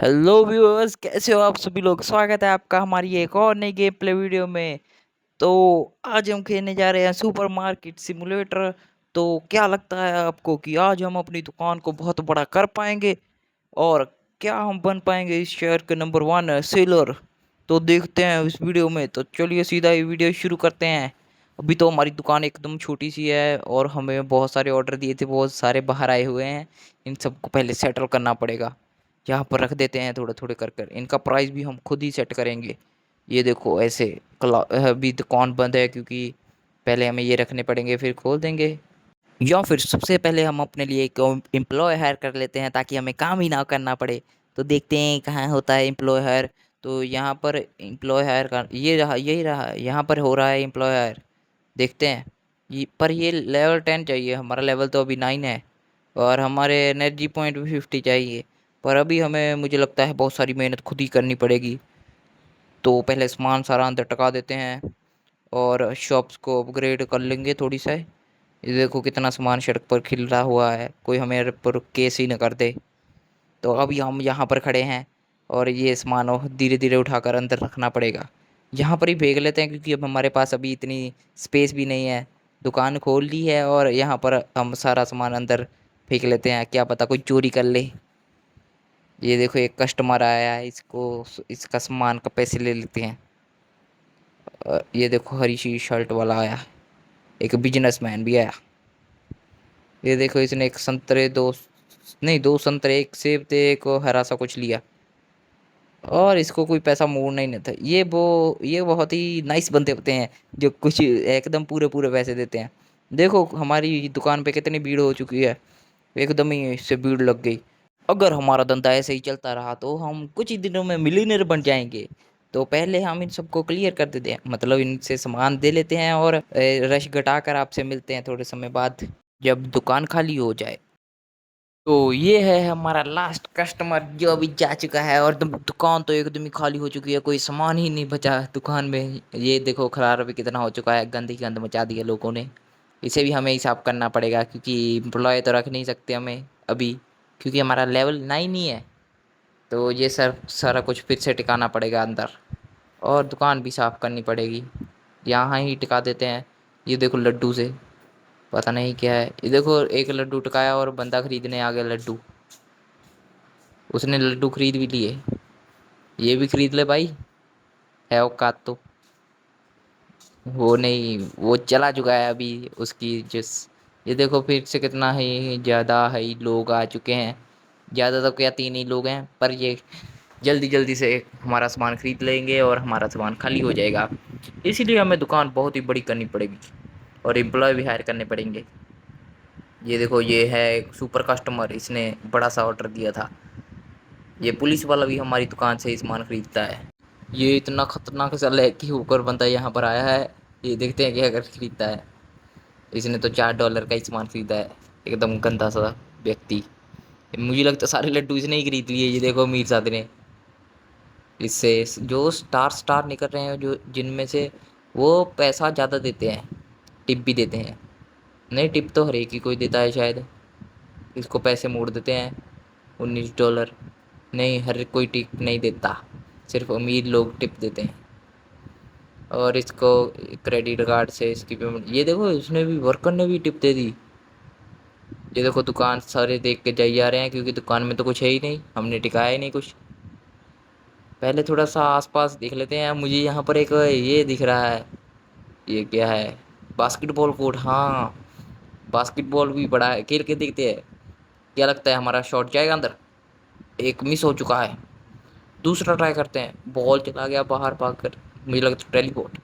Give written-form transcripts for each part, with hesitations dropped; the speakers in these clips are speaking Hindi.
हेलो व्यूअर्स, कैसे हो आप सभी लोग। स्वागत है आपका हमारी एक और नई गेम प्ले वीडियो में। तो आज हम खेलने जा रहे हैं सुपरमार्केट सिमुलेटर। तो क्या लगता है आपको कि आज हम अपनी दुकान को बहुत बड़ा कर पाएंगे और क्या हम बन पाएंगे इस शहर के नंबर वन सेलर। तो देखते हैं इस वीडियो में। तो चलिए सीधा ये वीडियो शुरू करते हैं। अभी तो हमारी दुकान एकदम छोटी सी है और हमें बहुत सारे ऑर्डर दिए थे, बहुत सारे बाहर आए हुए हैं। इन सबको पहले सेटल करना पड़ेगा। यहाँ पर रख देते हैं थोड़े थोड़े कर कर। इनका प्राइस भी हम खुद ही सेट करेंगे। ये देखो ऐसे अभी दुकान बंद है क्योंकि पहले हमें ये रखने पड़ेंगे फिर खोल देंगे। या फिर सबसे पहले हम अपने लिए एक एम्प्लॉय हायर कर लेते हैं ताकि हमें काम ही ना करना पड़े। तो देखते हैं कहाँ होता है एम्प्लॉय हायर। तो यहाँ पर एम्प्लॉय हायर का ये रहा, यही रहा, यहाँ पर हो रहा है एम्प्लॉय हायर। देखते हैं। ये लेवल 10 चाहिए, हमारा लेवल तो अभी 9 है। और हमारे एनर्जी पॉइंट भी 50 चाहिए। पर अभी हमें मुझे लगता है बहुत सारी मेहनत खुद ही करनी पड़ेगी। तो पहले सामान सारा अंदर टका देते हैं और शॉप्स को अपग्रेड कर लेंगे थोड़ी सा। ये देखो कितना सामान सड़क पर खिल रहा हुआ है, कोई हमें पर केस ही न कर दे। तो अभी हम यहाँ पर खड़े हैं और ये सामान धीरे धीरे उठाकर अंदर रखना पड़ेगा। यहाँ पर ही फेंक लेते हैं क्योंकि अब हमारे पास अभी इतनी स्पेस भी नहीं है। दुकान खोल ली है और यहाँ पर हम सारा सामान अंदर फेंक लेते हैं, क्या पता कोई चोरी कर ले। ये देखो एक कस्टमर आया है, इसको इसका सामान का पैसे ले लेते हैं। ये देखो हरी सी शर्ट वाला आया, एक बिजनेसमैन भी आया। ये देखो इसने एक संतरे दो, नहीं दो संतरे, एक सेब थे, एक हरा सा कुछ लिया। और इसको कोई पैसा मोड़ना ही नहीं था। ये बहुत ही नाइस बंदे होते हैं जो कुछ एकदम पूरे पूरे पैसे देते हैं। देखो हमारी दुकान पे कितनी भीड़ हो चुकी है, एकदम ही इससे भीड़ लग गई। अगर हमारा धंधा ऐसे ही चलता रहा तो हम कुछ ही दिनों में मिलीनियर बन जाएंगे। तो पहले हम इन सबको क्लियर कर देते हैं, मतलब इनसे सामान दे लेते हैं और रश घटाकर आपसे मिलते हैं थोड़े समय बाद जब दुकान खाली हो जाए। तो ये है हमारा लास्ट कस्टमर जो अभी जा चुका है और दुकान तो एकदम ही खाली हो चुकी है, कोई सामान ही नहीं बचा दुकान में। ये देखो खराब भी कितना हो चुका है, गंदी गंद मचा दी है लोगों ने। इसे भी हमें हिसाब करना पड़ेगा क्योंकि एम्प्लॉय तो रख नहीं सकते हमें अभी, क्योंकि हमारा लेवल 9 ही है। तो ये सर सारा कुछ फिर से टिकाना पड़ेगा अंदर और दुकान भी साफ़ करनी पड़ेगी। यहाँ ही टिका देते हैं। ये देखो लड्डू से पता नहीं क्या है। ये देखो एक लड्डू टिकाया और बंदा खरीदने आ गया लड्डू। उसने लड्डू खरीद भी लिए। ये भी खरीद ले भाई, है औकात तो। वो नहीं, वो चला चुका है अभी उसकी जिस। ये देखो फिर से कितना ही ज़्यादा है लोग आ चुके हैं। ज़्यादा तो क्या 3 ही लोग हैं, पर ये जल्दी जल्दी से हमारा सामान खरीद लेंगे और हमारा सामान खाली हो जाएगा। इसीलिए हमें दुकान बहुत ही बड़ी करनी पड़ेगी और एम्प्लॉय भी हायर करने पड़ेंगे। ये देखो ये है एक सुपर कस्टमर, इसने बड़ा सा ऑर्डर दिया था। ये पुलिस वाला भी हमारी दुकान से ही सामान खरीदता है। ये इतना खतरनाक सा लड़की होकर बंदा यहाँ पर आया है। ये देखते हैं क्या अगर खरीदता है। इसने तो $4 का ही सामान खरीदा है, एकदम गंदा सा व्यक्ति। मुझे लगता है सारे लड्डू इसने ही खरीद लिए। ये देखो मीर साहब ने इससे जो स्टार स्टार निकल रहे हैं, जो जिनमें से वो पैसा ज़्यादा देते हैं, टिप भी देते हैं। नहीं टिप तो हर एक ही कोई देता है शायद, इसको पैसे मोड़ देते हैं। $19। नहीं, हर कोई टिप नहीं देता, सिर्फ अमीर लोग टिप देते हैं। और इसको क्रेडिट कार्ड से इसकी पेमेंट। ये देखो इसने भी, वर्कर ने भी टिप दे दी। ये देखो दुकान सारे देख के जाई जा रहे हैं क्योंकि दुकान में तो कुछ है ही नहीं, हमने टिकाया ही नहीं कुछ। पहले थोड़ा सा आसपास देख लेते हैं। मुझे यहाँ पर एक ये दिख रहा है, ये क्या है, बास्केटबॉल कोर्ट। हाँ, बास्केटबॉल भी बड़ा है, खेल के देखते हैं। क्या लगता है हमारा शॉट जाएगा अंदर। एक मिस हो चुका है, दूसरा ट्राई करते हैं। बॉल चला गया बाहर भाग कर, मुझे लगता है टेलीपोर्ट।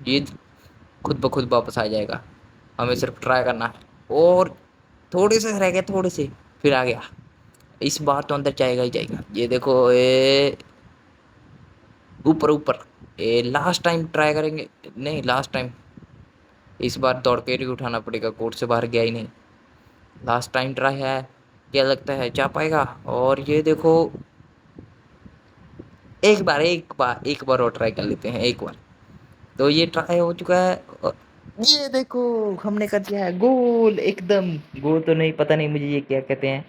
ये खुद ब खुद वापस आ जाएगा, हमें सिर्फ ट्राई करना है। और थोड़े से रह गए, थोड़े से, फिर आ गया। इस बार तो अंदर जाएगा ही जाएगा। ये देखो ये ऊपर ऊपर। ये लास्ट टाइम ट्राई करेंगे, नहीं लास्ट टाइम, इस बार दौड़ के ही उठाना पड़ेगा, कोर्ट से बाहर गया ही नहीं। लास्ट टाइम ट्राई है, क्या लगता है जा पाएगा। और ये देखो एक बार और ट्राई कर लेते हैं, एक बार। तो ये ट्राई हो चुका है और ये देखो हमने कर दिया है गोल। एकदम गोल तो नहीं, पता नहीं मुझे ये क्या कहते हैं।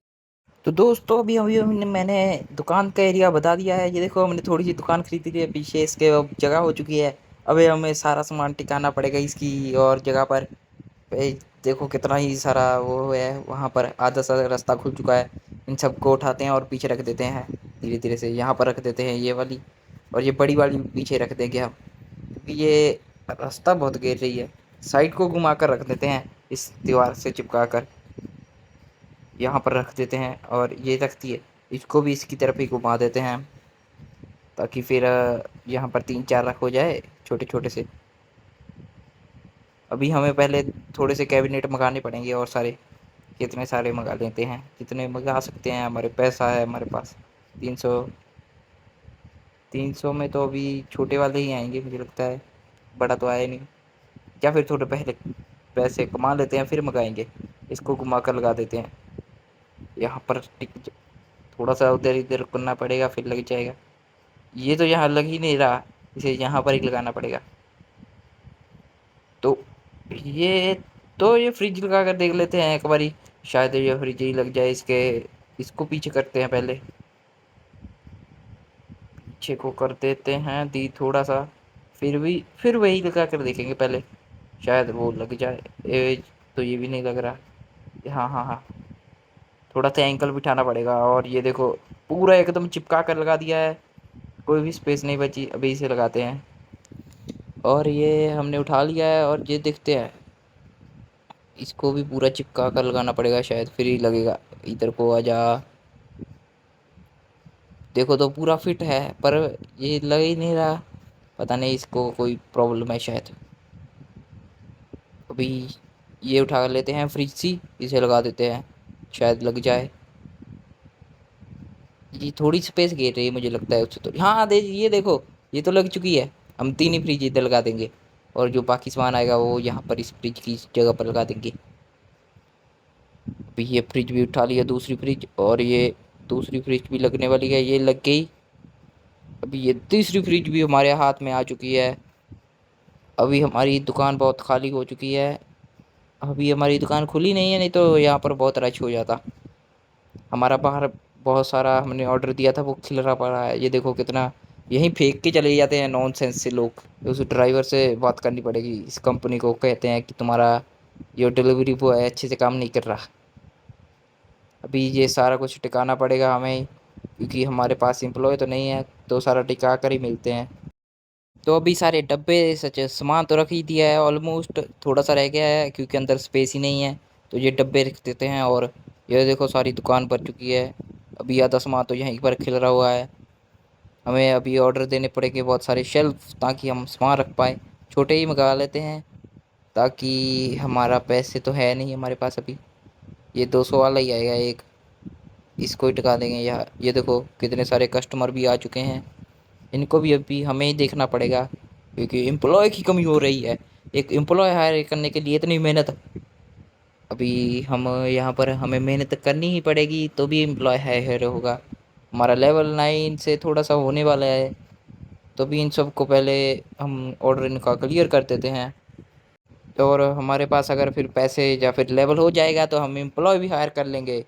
तो दोस्तों अभी अभी हमने मैंने दुकान का एरिया बता दिया है। ये देखो हमने थोड़ी सी दुकान खरीदी थी, पीछे इसके अब जगह हो चुकी है। अबे हमें सारा सामान टिकाना पड़ेगा इसकी और जगह पर। ए, देखो कितना ही सारा वो है, वहाँ पर आधा सा रास्ता खुल चुका है। इन सबको उठाते हैं और पीछे रख देते हैं, धीरे धीरे से यहाँ पर रख देते हैं ये वाली। और ये बड़ी वाली पीछे रख देंगे हम, क्योंकि ये रास्ता बहुत घेर रही है। साइड को घुमा कर रख देते हैं, इस दीवार से चिपका कर यहाँ पर रख देते हैं। और ये रखती है, इसको भी इसकी तरफ ही घुमा देते हैं, ताकि फिर यहाँ पर 3-4 रख हो जाए, छोटे छोटे से। अभी हमें पहले थोड़े से कैबिनेट मंगाने पड़ेंगे और सारे, कितने सारे मंगा लेते हैं, कितने मंगा सकते हैं, हमारे पैसा है हमारे पास। 300, 300 में तो अभी छोटे वाले ही आएंगे मुझे लगता है, बड़ा तो आया नहीं। या फिर थोड़े पहले पैसे कमा लेते हैं फिर मंगाएंगे। इसको घुमा कर लगा देते हैं यहाँ पर। थोड़ा सा उधर इधर करना पड़ेगा, फिर लग जाएगा। ये तो यहाँ लग ही नहीं रहा, इसे यहाँ पर ही लगाना पड़ेगा। तो ये ये फ्रिज लगा कर देख लेते हैं एक बारी, शायद ये फ्रिज ही लग जाए इसके। इसको पीछे करते हैं पहले, पीछे को कर देते हैं दी थोड़ा सा। फिर वही लगा कर देखेंगे पहले, शायद वो लग जाए। तो ये भी नहीं लग रहा। हाँ हाँ हाँ, थोड़ा सा एंकल बिठाना पड़ेगा। और ये देखो पूरा एकदम चिपका कर लगा दिया है, कोई भी स्पेस नहीं बची। अभी इसे लगाते हैं और ये हमने उठा लिया है। और ये देखते हैं, इसको भी पूरा चिपका कर लगाना पड़ेगा, शायद फिर ही लगेगा। इधर को आ जा, देखो तो पूरा फिट है, पर ये लग ही नहीं रहा। पता नहीं इसको कोई प्रॉब्लम है शायद। अभी ये उठा लेते हैं फ्रिज सी, इसे लगा देते हैं, शायद लग जाए। ये थोड़ी स्पेस घेर रही है मुझे लगता है उससे तो। हाँ हाँ, ये देखो, ये तो लग चुकी है। हम 3 ही फ्रिज इधर लगा देंगे, और जो बाकी सामान आएगा वो यहाँ पर इस फ्रिज की जगह पर लगा देंगे। अभी ये फ्रिज भी उठा लिया, दूसरी फ्रिज, और ये दूसरी फ्रिज भी लगने वाली है, ये लग गई। अभी ये तीसरी फ्रिज भी हमारे हाथ में आ चुकी है। अभी हमारी दुकान बहुत खाली हो चुकी है। अभी हमारी दुकान खुली नहीं है, नहीं तो यहाँ पर बहुत रश हो जाता। हमारा बाहर बहुत सारा हमने ऑर्डर दिया था, वो खिलरा पड़ा है। ये देखो कितना, यहीं फेंक के चले जाते हैं नॉनसेंस से लोग। उस ड्राइवर से बात करनी पड़ेगी, इस कंपनी को कहते हैं कि तुम्हारा ये डिलीवरी बॉय अच्छे से काम नहीं कर रहा। अभी ये सारा कुछ टिकाना पड़ेगा हमें, क्योंकि हमारे पास एम्प्लॉय तो नहीं है, तो सारा टिका कर ही मिलते हैं। तो अभी सारे डब्बे सच सामान तो रख ही दिया है ऑलमोस्ट, थोड़ा सा रह गया है क्योंकि अंदर स्पेस ही नहीं है। तो ये डब्बे रख देते हैं, और ये देखो सारी दुकान भर चुकी है। अभी आधा सामान तो यहीं पर खिल रहा हुआ है। हमें अभी ऑर्डर देने पड़ेंगे बहुत सारे शेल्फ, ताकि हम सामान रख पाएँ। छोटे ही मंगा लेते हैं, ताकि हमारा पैसे तो है नहीं हमारे पास अभी। ये 200 वाला ही आएगा एक, इसको ही टिका देंगे यहाँ। ये देखो कितने सारे कस्टमर भी आ चुके हैं, इनको भी अभी हमें ही देखना पड़ेगा, क्योंकि एम्प्लॉय की कमी हो रही है। एक एम्प्लॉय हायर करने के लिए इतनी मेहनत। अभी हम यहाँ पर हमें मेहनत करनी ही पड़ेगी, तो भी एम्प्लॉय हायर होगा। हमारा लेवल 9 से थोड़ा सा होने वाला है, तो भी इन सब को पहले हम ऑर्डर इनका क्लियर कर देते हैं। और हमारे पास अगर फिर पैसे या फिर लेवल हो जाएगा, तो हम एम्प्लॉय भी हायर कर लेंगे।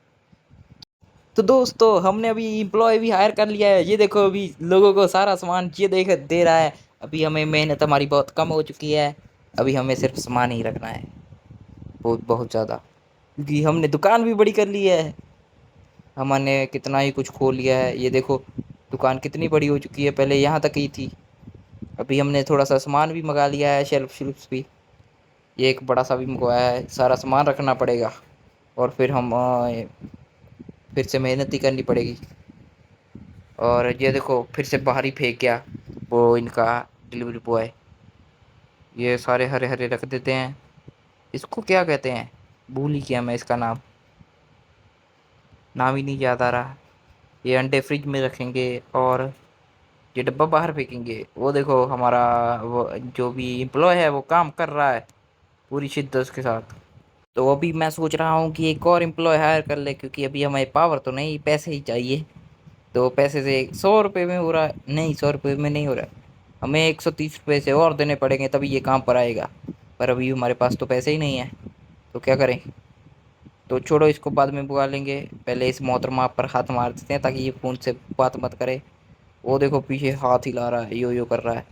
तो दोस्तों हमने अभी एम्प्लॉय भी हायर कर लिया है। ये देखो अभी लोगों को सारा सामान ये देख दे रहा है। अभी हमें मेहनत हमारी बहुत कम हो चुकी है, अभी हमें सिर्फ सामान ही रखना है, बहुत बहुत ज़्यादा, क्योंकि हमने दुकान भी बड़ी कर ली है। हमने कितना ही कुछ खोल लिया है। ये देखो दुकान कितनी बड़ी हो चुकी है, पहले यहाँ तक ही थी। अभी हमने थोड़ा सा सामान भी मंगा लिया है, शेल्फ शेल्फ भी, ये एक बड़ा सा भी मंगवाया है। सारा सामान रखना पड़ेगा, और फिर हम फिर से मेहनत ही करनी पड़ेगी। और ये देखो फिर से बाहर ही फेंक गया वो इनका डिलीवरी बॉय। ये सारे हरे हरे रख देते हैं। इसको क्या कहते हैं, भूल ही गया मैं इसका नाम, नाम ही नहीं याद आ रहा। ये अंडे फ्रिज में रखेंगे, और ये डब्बा बाहर फेंकेंगे। वो देखो हमारा वो जो भी एम्प्लॉय है वो काम कर रहा है पूरी शिद्दत के साथ। तो अभी मैं सोच रहा हूँ कि एक और एम्प्लॉय हायर कर ले, क्योंकि अभी हमें पावर तो नहीं, पैसे ही चाहिए। तो पैसे से 100 रुपये में हो रहा है, नहीं 100 रुपये में नहीं हो रहा है, हमें 130 रुपये से और देने पड़ेंगे, तभी ये काम पर आएगा। पर अभी हमारे पास तो पैसे ही नहीं है, तो क्या करें। तो छोड़ो, इसको बाद में बुला लेंगे। पहले इस मोहतरमा पर हाथ मार देते हैं ताकि ये फ़ोन से बात मत करे। वो देखो पीछे हाथ हिला रहा है, यो कर रहा है।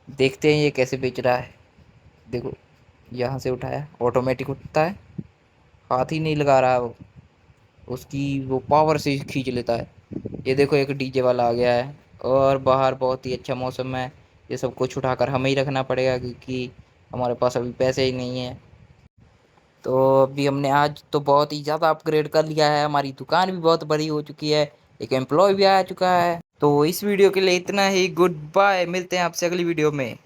देखते हैं ये कैसे बेच रहा है। देखो, यहाँ से उठाया, ऑटोमेटिक उठता है, हाथ ही नहीं लगा रहा है वो। उसकी वो पावर से खींच लेता है। ये देखो एक डीजे वाला आ गया है। और बाहर बहुत ही अच्छा मौसम है। ये सब कुछ उठाकर हमें ही रखना पड़ेगा क्योंकि हमारे पास अभी पैसे ही नहीं है। तो अभी हमने आज तो बहुत ही ज़्यादा अपग्रेड कर लिया है, हमारी दुकान भी बहुत बड़ी हो चुकी है, एक एम्प्लॉय भी आ चुका है। तो इस वीडियो के लिए इतना ही। गुड बाय, मिलते हैं आपसे अगली वीडियो में।